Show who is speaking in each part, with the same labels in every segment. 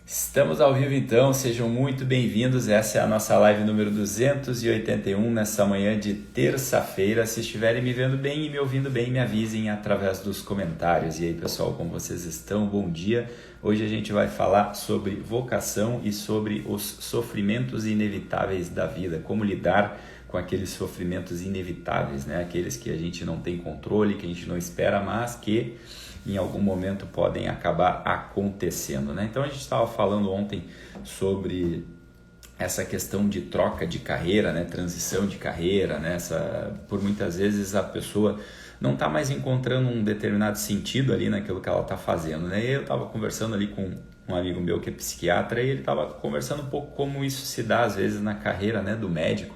Speaker 1: Estamos ao vivo então, sejam muito bem-vindos. Essa é a nossa live número 281 nessa manhã de terça-feira. Se estiverem me vendo bem e me ouvindo bem, me avisem através dos comentários. E aí, pessoal, como vocês estão? Bom dia. Hoje a gente vai falar sobre vocação e sobre os sofrimentos inevitáveis da vida, como lidar com aqueles sofrimentos inevitáveis, né? Aqueles que a gente não tem controle, que a gente não espera, mas que em algum momento podem acabar acontecendo, né? Então a gente estava falando ontem sobre essa questão de troca de carreira, né? Transição de carreira, né? Por muitas vezes a pessoa não está mais encontrando um determinado sentido ali naquilo que ela está fazendo, né? Eu estava conversando ali com um amigo meu que é psiquiatra e ele estava conversando um pouco como isso se dá às vezes na carreira, né, do médico.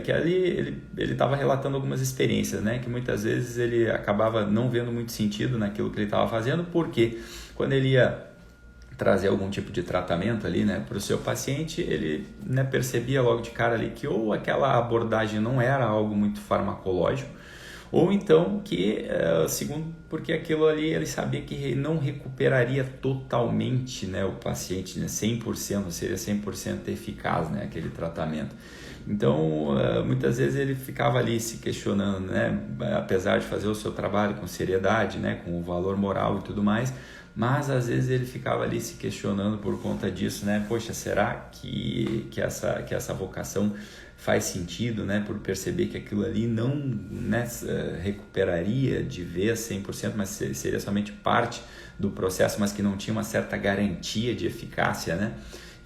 Speaker 1: Que ali ele estava relatando algumas experiências, né? Que muitas vezes ele acabava não vendo muito sentido naquilo que ele estava fazendo, porque quando ele ia trazer algum tipo de tratamento ali, né, para o seu paciente, ele, né, percebia logo de cara ali que ou aquela abordagem não era algo muito farmacológico, ou então que, segundo, porque aquilo ali ele sabia que não recuperaria totalmente, né, o paciente, né, 100%, seria 100% eficaz, né, aquele tratamento. Então, muitas vezes ele ficava ali se questionando, né, apesar de fazer o seu trabalho com seriedade, né, com o valor moral e tudo mais, mas às vezes ele ficava ali se questionando por conta disso, né, poxa, será que essa vocação faz sentido, né, por perceber que aquilo ali não, né, recuperaria de vez 100%, mas seria somente parte do processo, mas que não tinha uma certa garantia de eficácia, né?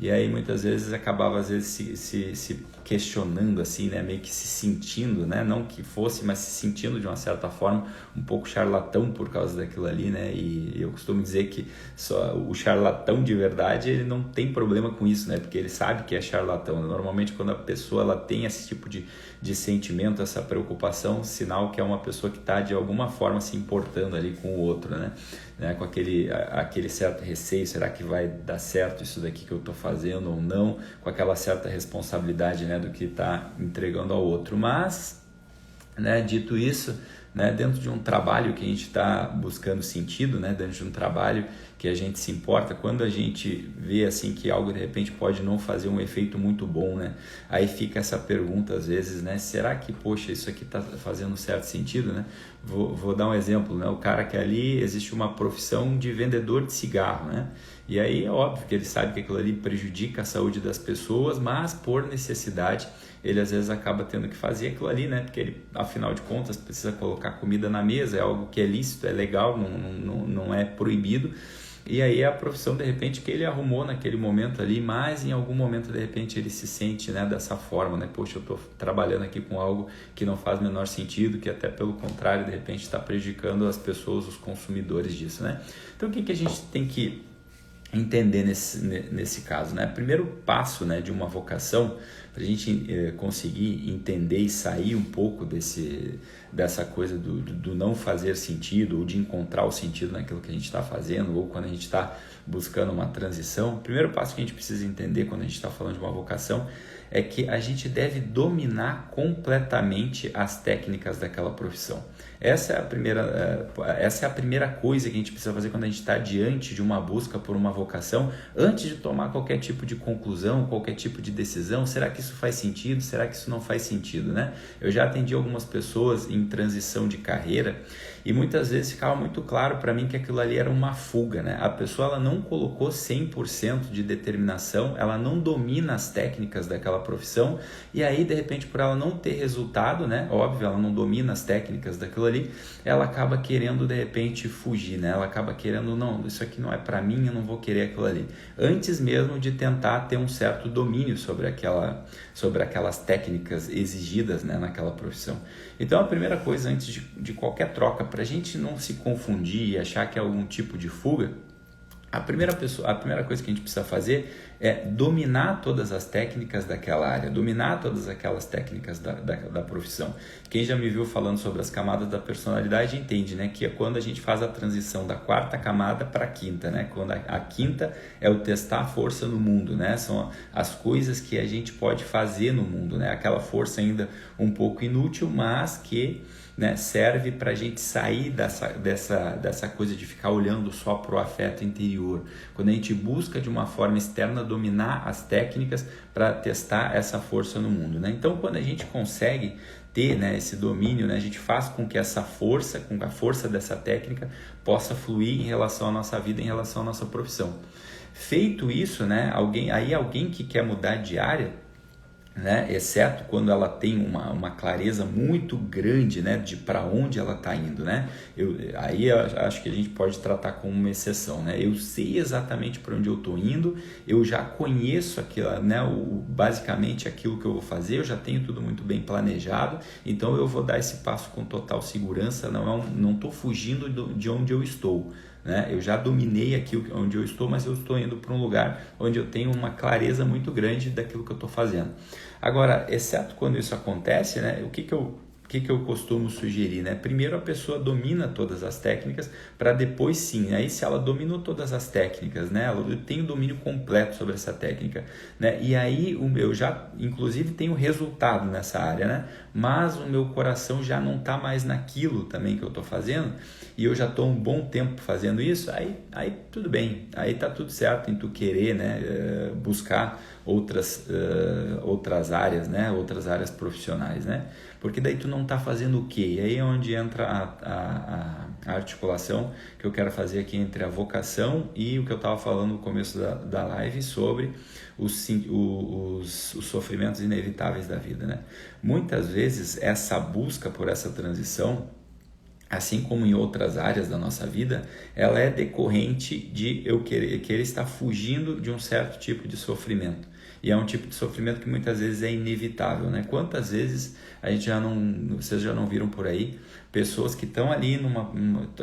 Speaker 1: E aí muitas vezes acabava às vezes se questionando assim, né, meio que se sentindo, né, não que fosse, mas se sentindo de uma certa forma um pouco charlatão por causa daquilo ali, né? E eu costumo dizer que só o charlatão de verdade, ele não tem problema com isso, né? Porque ele sabe que é charlatão. Normalmente quando a pessoa ela tem esse tipo de sentimento, essa preocupação, sinal que é uma pessoa que está de alguma forma se importando ali com o outro, né? Com aquele certo receio, será que vai dar certo isso daqui que eu estou fazendo ou não, com aquela certa responsabilidade, né, do que está entregando ao outro. Mas, né, dito isso, né, dentro de um trabalho que a gente está buscando sentido, né, dentro de um trabalho que a gente se importa, quando a gente vê assim que algo de repente pode não fazer um efeito muito bom, né, aí fica essa pergunta às vezes, né, será que, poxa, isso aqui está fazendo certo sentido, né? Vou dar um exemplo, né, o cara que ali existe uma profissão de vendedor de cigarro, né, e aí é óbvio que ele sabe que aquilo ali prejudica a saúde das pessoas, mas por necessidade ele às vezes acaba tendo que fazer aquilo ali, né? Porque ele, afinal de contas, precisa colocar comida na mesa, é algo que é lícito, é legal, não é proibido. E aí é a profissão, de repente, que ele arrumou naquele momento ali, mas em algum momento, de repente, ele se sente, né, dessa forma, né? Poxa, eu estou trabalhando aqui com algo que não faz o menor sentido, que até pelo contrário, de repente, está prejudicando as pessoas, os consumidores disso, né? Então, o que a gente tem que entender nesse caso, né? Primeiro passo, né, de uma vocação, para a gente conseguir entender e sair um pouco dessa coisa do não fazer sentido ou de encontrar o sentido naquilo que a gente está fazendo ou quando a gente está buscando uma transição. O primeiro passo que a gente precisa entender quando a gente está falando de uma vocação é que a gente deve dominar completamente as técnicas daquela profissão. Essa é a primeira coisa que a gente precisa fazer quando a gente está diante de uma busca por uma vocação, antes de tomar qualquer tipo de conclusão, qualquer tipo de decisão. Será que isso faz sentido? Será que isso não faz sentido, né? Eu já atendi algumas pessoas em transição de carreira e muitas vezes ficava muito claro para mim que aquilo ali era uma fuga, né? A pessoa ela não colocou 100% de determinação, ela não domina as técnicas daquela profissão e aí de repente por ela não ter resultado, né? Óbvio, ela não domina as técnicas daquilo ali, ela acaba querendo de repente fugir, né? Ela acaba querendo, não, isso aqui não é para mim, eu não vou querer aquilo ali. Antes mesmo de tentar ter um certo domínio sobre aquelas técnicas exigidas, né, naquela profissão. Então a primeira coisa antes de qualquer troca, para a gente não se confundir e achar que é algum tipo de fuga, a primeira coisa que a gente precisa fazer é dominar todas as técnicas daquela área, dominar todas aquelas técnicas da profissão. Quem já me viu falando sobre as camadas da personalidade entende, né, que é quando a gente faz a transição da quarta camada para a quinta, né, quando a quinta é o testar a força no mundo, né, são as coisas que a gente pode fazer no mundo, né, aquela força ainda um pouco inútil, mas que né, serve para a gente sair dessa coisa de ficar olhando só para o afeto interior. Quando a gente busca de uma forma externa dominar as técnicas para testar essa força no mundo, né? Então, quando a gente consegue ter, né, esse domínio, né, a gente faz com que essa força, com a força dessa técnica, possa fluir em relação à nossa vida, em relação à nossa profissão. Feito isso, né, alguém que quer mudar de área, né, exceto quando ela tem uma clareza muito grande, né, de para onde ela está indo, né? Eu acho que a gente pode tratar como uma exceção, né? Eu sei exatamente para onde eu estou indo, eu já conheço aquilo, né, basicamente aquilo que eu vou fazer, eu já tenho tudo muito bem planejado, então eu vou dar esse passo com total segurança, não estou fugindo de onde eu estou. Né? Eu já dominei aqui onde eu estou, mas eu estou indo para um lugar onde eu tenho uma clareza muito grande daquilo que eu estou fazendo. Agora, exceto quando isso acontece, né, o que eu costumo sugerir, né? Primeiro a pessoa domina todas as técnicas para depois sim, aí se ela dominou todas as técnicas, né? Eu tenho domínio completo sobre essa técnica, né? E aí eu já inclusive tenho resultado nessa área, né? Mas o meu coração já não está mais naquilo também que eu estou fazendo e eu já estou um bom tempo fazendo isso, aí tudo bem, aí tá tudo certo em tu querer, né? Buscar outras áreas, né? Outras áreas profissionais, né? Porque daí tu não está fazendo o quê? E aí é onde entra a articulação que eu quero fazer aqui entre a vocação e o que eu estava falando no começo da live sobre os sofrimentos inevitáveis da vida, né? Muitas vezes essa busca por essa transição, assim como em outras áreas da nossa vida, ela é decorrente de eu querer estar fugindo de um certo tipo de sofrimento. E é um tipo de sofrimento que muitas vezes é inevitável, né? Quantas vezes vocês já não viram por aí pessoas que estão ali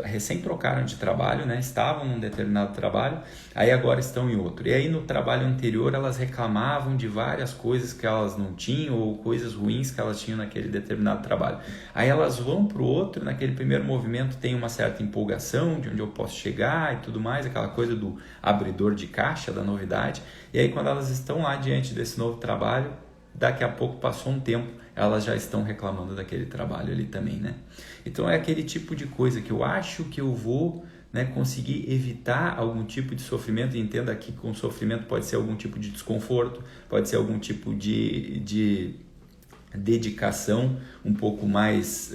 Speaker 1: recém trocaram de trabalho, né? Estavam num determinado trabalho, aí agora estão em outro. E aí no trabalho anterior elas reclamavam de várias coisas que elas não tinham ou coisas ruins que elas tinham naquele determinado trabalho. Aí elas vão para o outro, naquele primeiro movimento tem uma certa empolgação de onde eu posso chegar e tudo mais, aquela coisa do abridor de caixa, da novidade. E aí quando elas estão lá diante desse novo trabalho, daqui a pouco passou um tempo, elas já estão reclamando daquele trabalho ali também, né? Então é aquele tipo de coisa que eu acho que eu vou, né, conseguir evitar algum tipo de sofrimento, e entenda aqui que com sofrimento pode ser algum tipo de desconforto, pode ser algum tipo de dedicação um pouco mais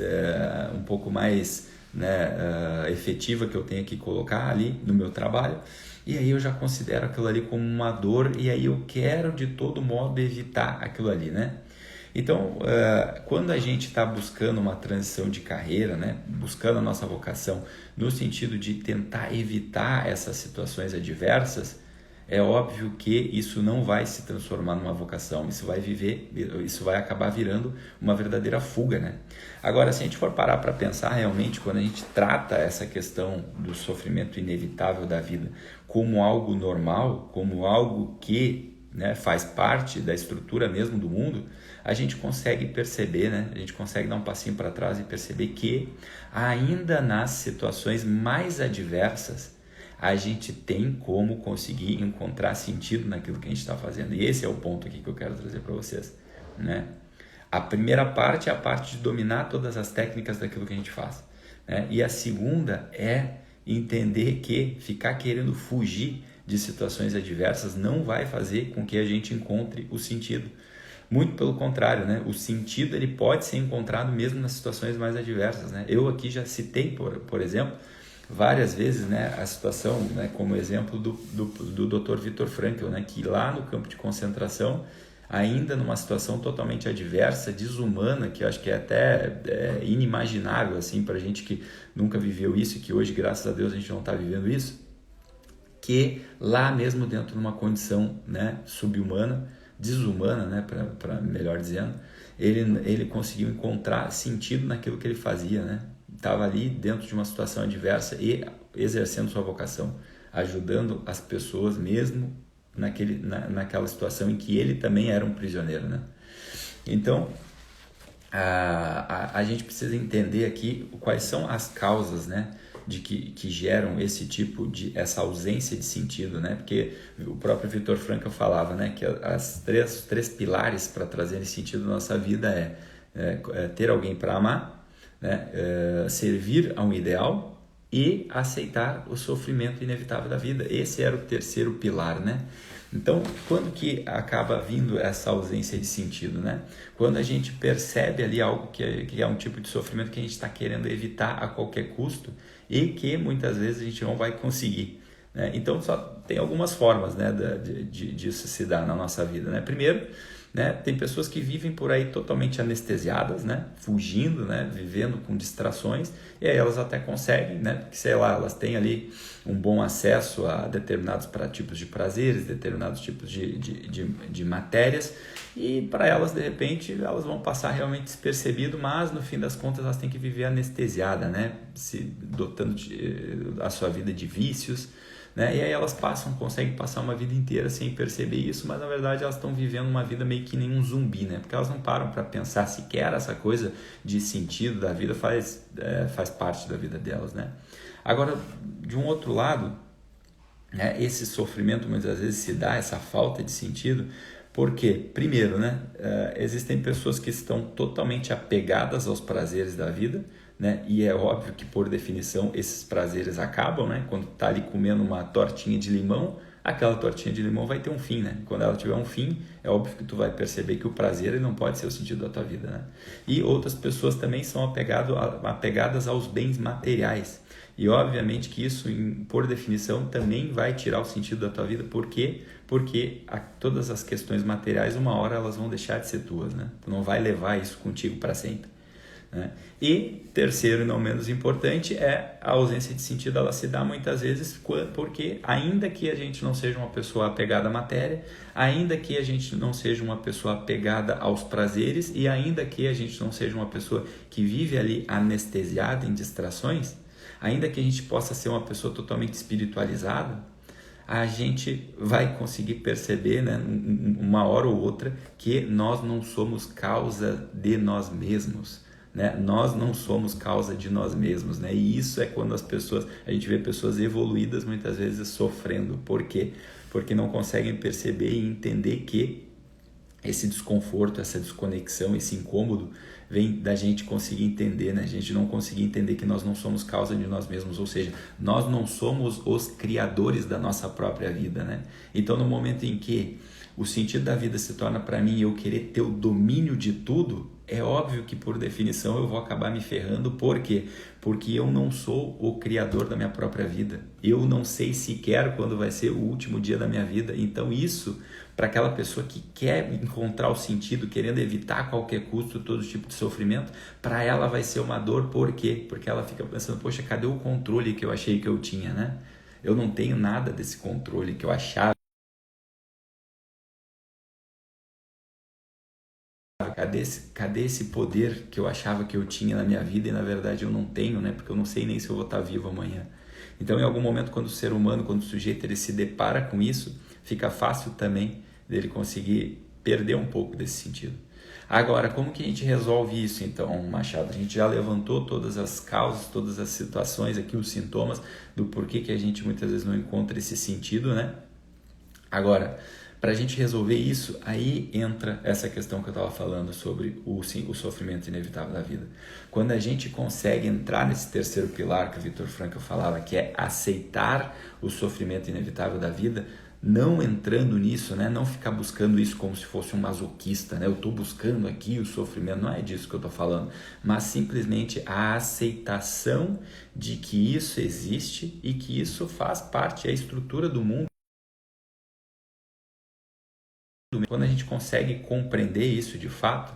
Speaker 1: né, efetiva que eu tenho que colocar ali no meu trabalho. E aí eu já considero aquilo ali como uma dor e aí eu quero de todo modo evitar aquilo ali, né? Então, quando a gente está buscando uma transição de carreira, né, buscando a nossa vocação no sentido de tentar evitar essas situações adversas, é óbvio que isso não vai se transformar numa vocação, isso vai acabar virando uma verdadeira fuga, né? Agora, se a gente for parar para pensar realmente, quando a gente trata essa questão do sofrimento inevitável da vida como algo normal, como algo que, né, faz parte da estrutura mesmo do mundo, a gente consegue perceber, né? A gente consegue dar um passinho para trás e perceber que ainda nas situações mais adversas, a gente tem como conseguir encontrar sentido naquilo que a gente está fazendo. E esse é o ponto aqui que eu quero trazer para vocês, né? A primeira parte é a parte de dominar todas as técnicas daquilo que a gente faz, né? E a segunda é entender que ficar querendo fugir de situações adversas não vai fazer com que a gente encontre o sentido. Muito pelo contrário, né? O sentido ele pode ser encontrado mesmo nas situações mais adversas, né? Eu aqui já citei, por exemplo, várias vezes, né, a situação, né, como exemplo do Dr. Viktor Frankl, né, que lá no campo de concentração, ainda numa situação totalmente adversa, desumana, que eu acho que é até inimaginável assim, para a gente que nunca viveu isso e que hoje, graças a Deus, a gente não está vivendo isso, que lá mesmo dentro de uma condição, né, subhumana, desumana, né, para melhor dizendo, ele conseguiu encontrar sentido naquilo que ele fazia, né? Estava ali dentro de uma situação adversa e exercendo sua vocação, ajudando as pessoas mesmo naquela situação em que ele também era um prisioneiro, né? Então, a gente precisa entender aqui quais são as causas, né, de que geram essa ausência de sentido, né? Porque o próprio Viktor Frankl falava, né, que os três pilares para trazerem sentido na nossa vida é ter alguém para amar, né? Servir a um ideal e aceitar o sofrimento inevitável da vida. Esse era o terceiro pilar, né? Então, quando que acaba vindo essa ausência de sentido, né? Quando a gente percebe ali algo que é um tipo de sofrimento que a gente está querendo evitar a qualquer custo e que muitas vezes a gente não vai conseguir, né? Então, só tem algumas formas, né, disso se dar na nossa vida, né? Primeiro, né, tem pessoas que vivem por aí totalmente anestesiadas, né, fugindo, né, vivendo com distrações, e aí elas até conseguem, né, porque, sei lá, elas têm ali um bom acesso a determinados tipos de prazeres, determinados tipos de matérias, e para elas, de repente, elas vão passar realmente despercebido, mas no fim das contas elas têm que viver anestesiada, né, se dotando a sua vida de vícios, né? E aí elas conseguem passar uma vida inteira sem perceber isso, mas na verdade elas estão vivendo uma vida meio que nem um zumbi, né? Porque elas não param para pensar sequer essa coisa de sentido da vida faz parte da vida delas, né? Agora, de um outro lado, né, esse sofrimento muitas vezes se dá, essa falta de sentido, porque, primeiro, né, existem pessoas que estão totalmente apegadas aos prazeres da vida, né? E é óbvio que, por definição, esses prazeres acabam, né? Quando tá ali comendo uma tortinha de limão, aquela tortinha de limão vai ter um fim, né? Quando ela tiver um fim, é óbvio que tu vai perceber que o prazer ele não pode ser o sentido da tua vida, né? E outras pessoas também são apegadas aos bens materiais. E obviamente que isso, por definição, também vai tirar o sentido da tua vida. Por quê? Porque todas as questões materiais, uma hora elas vão deixar de ser tuas, né? Tu não vai levar isso contigo para sempre, né? E terceiro e não menos importante é a ausência de sentido. Ela se dá muitas vezes porque ainda que a gente não seja uma pessoa apegada à matéria, ainda que a gente não seja uma pessoa apegada aos prazeres e ainda que a gente não seja uma pessoa que vive ali anestesiada em distrações, ainda que a gente possa ser uma pessoa totalmente espiritualizada, a gente vai conseguir perceber, né, uma hora ou outra, que nós não somos causa de nós mesmos, né? Nós não somos causa de nós mesmos, né? E isso é quando a gente vê pessoas evoluídas muitas vezes sofrendo. Por quê? Porque não conseguem perceber e entender que esse desconforto, essa desconexão, esse incômodo vem da gente conseguir entender, né? A gente não conseguir entender que nós não somos causa de nós mesmos, ou seja, nós não somos os criadores da nossa própria vida, né? Então, no momento em que o sentido da vida se torna para mim eu querer ter o domínio de tudo, é óbvio que por definição eu vou acabar me ferrando. Por quê? Porque eu não sou o criador da minha própria vida. Eu não sei sequer quando vai ser o último dia da minha vida. Então isso, para aquela pessoa que quer encontrar o sentido, querendo evitar a qualquer custo todo tipo de sofrimento, para ela vai ser uma dor. Por quê? Porque ela fica pensando, poxa, cadê o controle que eu achei que eu tinha, né? Eu não tenho nada desse controle que eu achava. Cadê esse poder que eu achava que eu tinha na minha vida e na verdade eu não tenho, né? Porque eu não sei nem se eu vou estar vivo amanhã. Então, em algum momento, quando o ser humano, quando o sujeito ele se depara com isso, fica fácil também dele conseguir perder um pouco desse sentido. Agora, como que a gente resolve isso então, Machado? A gente já levantou todas as causas, todas as situações aqui, os sintomas do porquê que a gente muitas vezes não encontra esse sentido, né? Agora, para a gente resolver isso, aí entra essa questão que eu estava falando sobre o sofrimento inevitável da vida. Quando a gente consegue entrar nesse terceiro pilar que o Viktor Frankl falava, que é aceitar o sofrimento inevitável da vida, não entrando nisso, né? Não ficar buscando isso como se fosse um masoquista, né? Eu estou buscando aqui o sofrimento, não é disso que eu estou falando, mas simplesmente a aceitação de que isso existe e que isso faz parte, é a estrutura do mundo. Quando a gente consegue compreender isso de fato,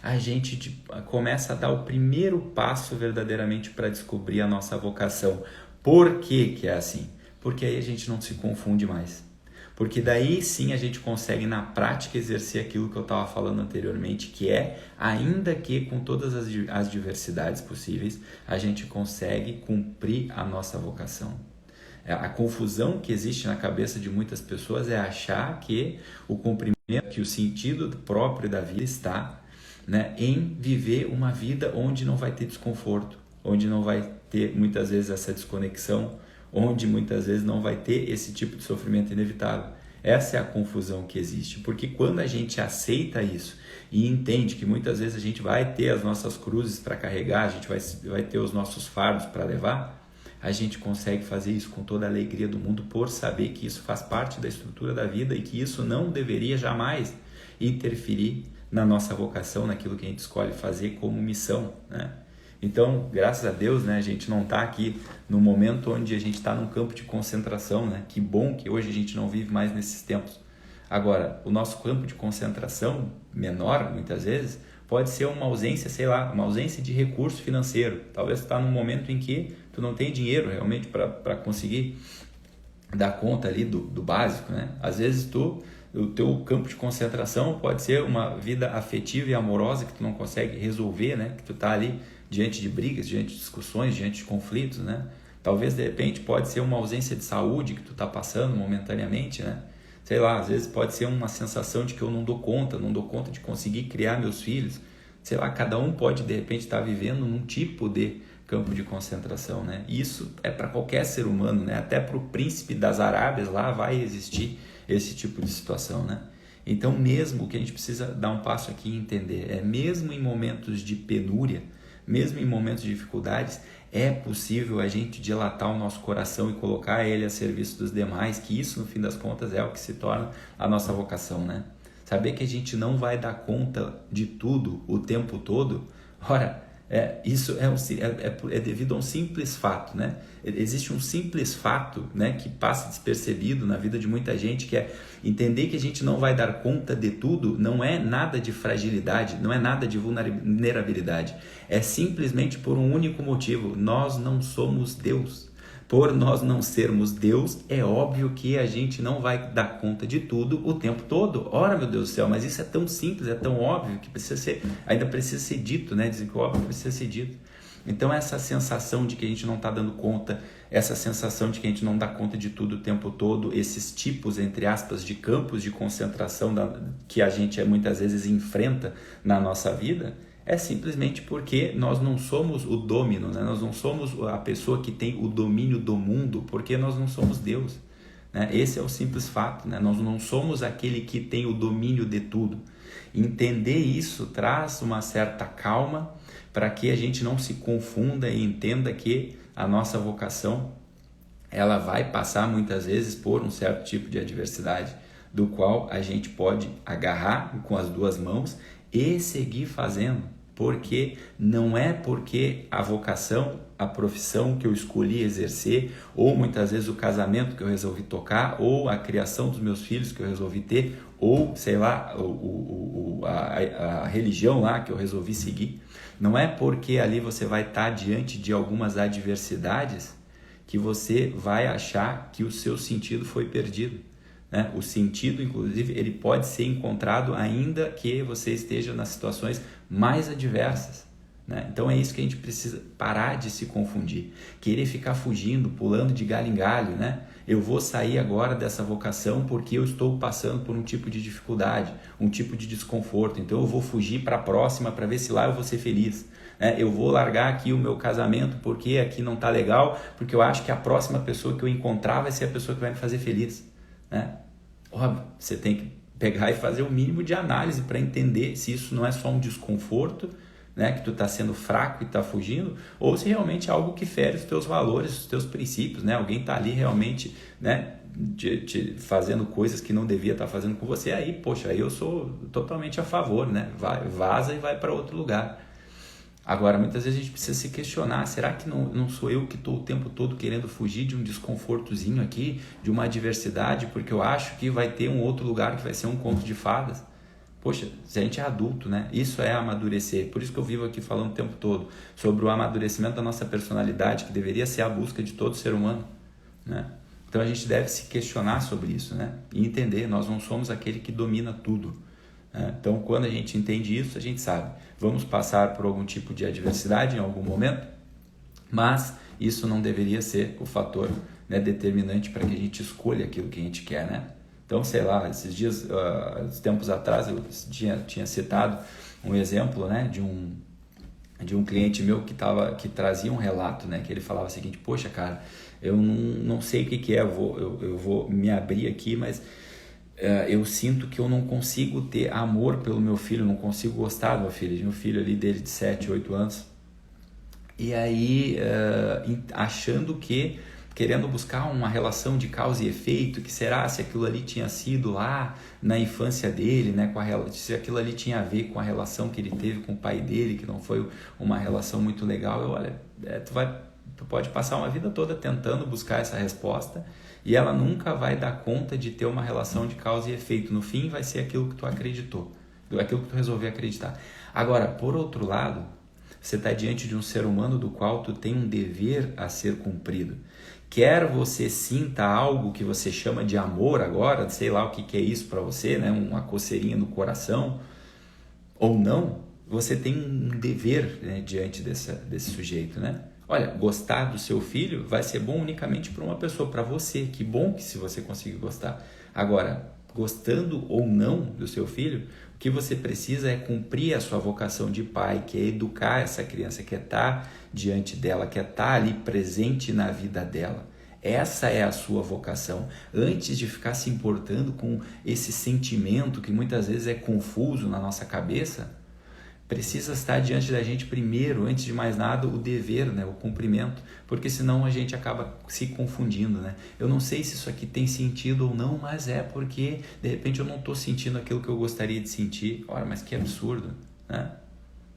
Speaker 1: a gente começa a dar o primeiro passo verdadeiramente para descobrir a nossa vocação. Por que que é assim? Porque aí a gente não se confunde mais. Porque daí sim a gente consegue na prática exercer aquilo que eu estava falando anteriormente, que é, ainda que com todas as diversidades possíveis, a gente consegue cumprir a nossa vocação. A confusão que existe na cabeça de muitas pessoas é achar que o cumprimento, que o sentido próprio da vida está, né, em viver uma vida onde não vai ter desconforto, onde não vai ter muitas vezes essa desconexão, onde muitas vezes não vai ter esse tipo de sofrimento inevitável. Essa é a confusão que existe, porque quando a gente aceita isso e entende que muitas vezes a gente vai ter as nossas cruzes para carregar, a gente vai ter os nossos fardos para levar, a gente consegue fazer isso com toda a alegria do mundo por saber que isso faz parte da estrutura da vida e que isso não deveria jamais interferir na nossa vocação, naquilo que a gente escolhe fazer como missão, né? Então, graças a Deus, né, a gente não está aqui no momento onde a gente está num campo de concentração, né? Que bom que hoje a gente não vive mais nesses tempos. Agora, o nosso campo de concentração menor, muitas vezes, pode ser uma ausência, sei lá, uma ausência de recurso financeiro. Talvez tu está num momento em que tu não tem dinheiro realmente para conseguir dar conta ali do básico, né? Às vezes o teu campo de concentração pode ser uma vida afetiva e amorosa que tu não consegue resolver, né? Que tu está ali diante de brigas, diante de discussões, diante de conflitos, né? Talvez, de repente, pode ser uma ausência de saúde que tu está passando momentaneamente, né? Sei lá, às vezes pode ser uma sensação de que eu não dou conta de conseguir criar meus filhos. Sei lá, cada um pode, de repente, estar vivendo num tipo de campo de concentração, né? E isso é para qualquer ser humano, né? Até para o príncipe das Arábias lá vai existir esse tipo de situação, né? Então, mesmo que a gente precisa dar um passo aqui e entender, mesmo em momentos de penúria, mesmo em momentos de dificuldades, é possível a gente dilatar o nosso coração e colocar ele a serviço dos demais, que isso, no fim das contas, é o que se torna a nossa vocação, né? Saber que a gente não vai dar conta de tudo o tempo todo, ora, isso é devido a um simples fato, né? Existe um simples fato, né, que passa despercebido na vida de muita gente, que é entender que a gente não vai dar conta de tudo. Não é nada de fragilidade, não é nada de vulnerabilidade, é simplesmente por um único motivo: nós não somos Deus. Por nós não sermos Deus, é óbvio que a gente não vai dar conta de tudo o tempo todo. Ora, meu Deus do céu, mas isso é tão simples, é tão óbvio que ainda precisa ser dito, né? Dizem que o óbvio precisa ser dito. Então, essa sensação de que a gente não está dando conta, essa sensação de que a gente não dá conta de tudo o tempo todo, esses tipos, entre aspas, de campos de concentração que a gente muitas vezes enfrenta na nossa vida, é simplesmente porque nós não somos o domínio, né? Nós não somos a pessoa que tem o domínio do mundo, porque nós não somos Deus, né? Esse é o simples fato, né? Nós não somos aquele que tem o domínio de tudo. Entender isso traz uma certa calma para que a gente não se confunda e entenda que a nossa vocação ela vai passar muitas vezes por um certo tipo de adversidade, do qual a gente pode agarrar com as duas mãos e seguir fazendo, porque não é porque a vocação, a profissão que eu escolhi exercer, ou muitas vezes o casamento que eu resolvi tocar, ou a criação dos meus filhos que eu resolvi ter, ou sei lá, a religião lá que eu resolvi seguir, não é porque ali você vai estar diante de algumas adversidades que você vai achar que o seu sentido foi perdido, né? O sentido, inclusive, ele pode ser encontrado ainda que você esteja nas situações mais adversas, né? Então é isso que a gente precisa parar de se confundir, querer ficar fugindo, pulando de galho em galho, né? Eu vou sair agora dessa vocação porque eu estou passando por um tipo de dificuldade, um tipo de desconforto, então eu vou fugir para a próxima para ver se lá eu vou ser feliz, né? Eu vou largar aqui o meu casamento porque aqui não está legal, porque eu acho que a próxima pessoa que eu encontrar vai ser a pessoa que vai me fazer feliz, né? Óbvio, você tem que pegar e fazer o mínimo de análise para entender se isso não é só um desconforto, né, que tu está sendo fraco e está fugindo, ou se realmente é algo que fere os teus valores, os teus princípios, né? Alguém está ali realmente, né, te fazendo coisas que não devia estar fazendo com você. Aí, poxa, aí eu sou totalmente a favor, né? Vaza e vai para outro lugar. Agora, muitas vezes a gente precisa se questionar, será que não sou eu que estou o tempo todo querendo fugir de um desconfortozinho aqui, de uma adversidade, porque eu acho que vai ter um outro lugar que vai ser um conto de fadas? Poxa, se a gente é adulto, né? Isso é amadurecer. Por isso que eu vivo aqui falando o tempo todo sobre o amadurecimento da nossa personalidade, que deveria ser a busca de todo ser humano, né? Então a gente deve se questionar sobre isso, né? E entender, nós não somos aquele que domina tudo. Então, quando a gente entende isso, a gente sabe, vamos passar por algum tipo de adversidade em algum momento, mas isso não deveria ser o fator, né, determinante para que a gente escolha aquilo que a gente quer, né? Então, sei lá, esses dias, tempos atrás, eu tinha citado um exemplo, né, de um cliente meu que trazia um relato, né, que ele falava o seguinte: poxa, cara, eu não sei o que é, eu vou me abrir aqui, mas eu sinto que eu não consigo ter amor pelo meu filho, não consigo gostar do meu filho ali dele de 7, 8 anos. E aí, achando que, querendo buscar uma relação de causa e efeito, que será se aquilo ali tinha sido lá na infância dele, né, se aquilo ali tinha a ver com a relação que ele teve com o pai dele, que não foi uma relação muito legal. Olha, tu pode passar uma vida toda tentando buscar essa resposta e ela nunca vai dar conta de ter uma relação de causa e efeito. No fim vai ser aquilo que tu acreditou, aquilo que tu resolveu acreditar. Agora, por outro lado, você está diante de um ser humano do qual tu tem um dever a ser cumprido. Quer você sinta algo que você chama de amor agora, sei lá o que é isso para você, né? Uma coceirinha no coração, ou não, você tem um dever, né, diante desse sujeito, né? Olha, gostar do seu filho vai ser bom unicamente para uma pessoa, para você. Que bom que se você conseguir gostar. Agora, gostando ou não do seu filho, o que você precisa é cumprir a sua vocação de pai, que é educar essa criança, que é estar diante dela, que é estar ali presente na vida dela. Essa é a sua vocação. Antes de ficar se importando com esse sentimento que muitas vezes é confuso na nossa cabeça, precisa estar diante da gente primeiro, antes de mais nada, o dever, né? O cumprimento, porque senão a gente acaba se confundindo, né? Eu não sei se isso aqui tem sentido ou não, mas é porque de repente eu não estou sentindo aquilo que eu gostaria de sentir. Ora, mas que absurdo, né?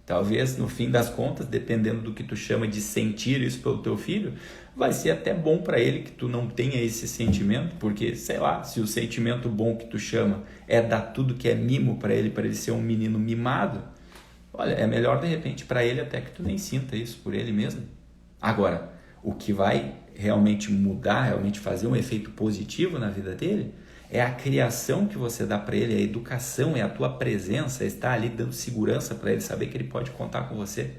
Speaker 1: Talvez no fim das contas, dependendo do que tu chama de sentir isso pelo teu filho, vai ser até bom para ele que tu não tenha esse sentimento, porque sei lá, se o sentimento bom que tu chama é dar tudo que é mimo para ele ser um menino mimado, olha, é melhor de repente para ele até que tu nem sinta isso por ele mesmo. Agora, o que vai realmente mudar, realmente fazer um efeito positivo na vida dele, é a criação que você dá para ele, a educação, é a tua presença, é estar ali dando segurança para ele, saber que ele pode contar com você,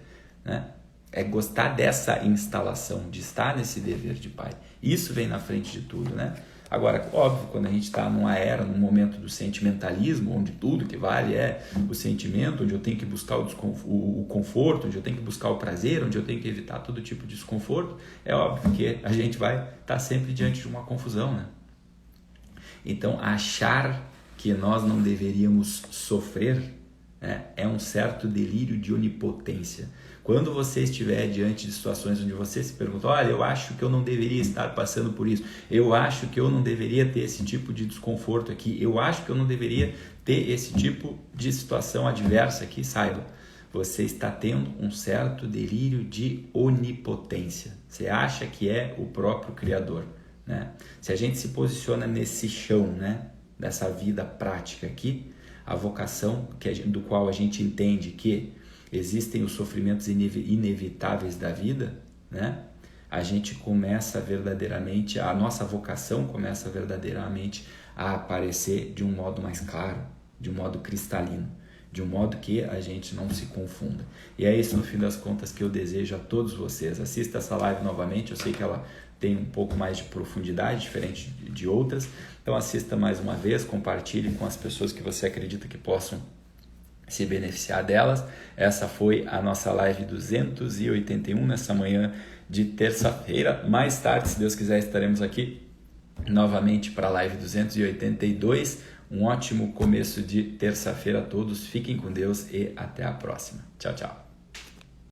Speaker 1: né? É gostar dessa instalação, de estar nesse dever de pai. Isso vem na frente de tudo, né? Agora, óbvio, quando a gente está numa era, num momento do sentimentalismo, onde tudo que vale é o sentimento, onde eu tenho que buscar o conforto, onde eu tenho que buscar o prazer, onde eu tenho que evitar todo tipo de desconforto, é óbvio que a gente vai estar sempre diante de uma confusão, né? Então, achar que nós não deveríamos sofrer, né, é um certo delírio de onipotência. Quando você estiver diante de situações onde você se pergunta, olha, eu acho que eu não deveria estar passando por isso, eu acho que eu não deveria ter esse tipo de desconforto aqui, eu acho que eu não deveria ter esse tipo de situação adversa aqui, saiba, você está tendo um certo delírio de onipotência. Você acha que é o próprio Criador, né? Se a gente se posiciona nesse chão, né, dessa vida prática aqui, a vocação do qual a gente entende que existem os sofrimentos inevitáveis da vida, né? A gente começa verdadeiramente, a nossa vocação começa verdadeiramente a aparecer de um modo mais claro, de um modo cristalino, de um modo que a gente não se confunda. E é isso, no fim das contas, que eu desejo a todos vocês. Assista essa live novamente, eu sei que ela tem um pouco mais de profundidade, diferente de outras, então assista mais uma vez, compartilhe com as pessoas que você acredita que possam se beneficiar delas. Essa foi a nossa live 281 nessa manhã de terça-feira. Mais tarde, se Deus quiser, estaremos aqui novamente para a live 282. Um ótimo começo de terça-feira a todos. Fiquem com Deus e até a próxima. Tchau, tchau.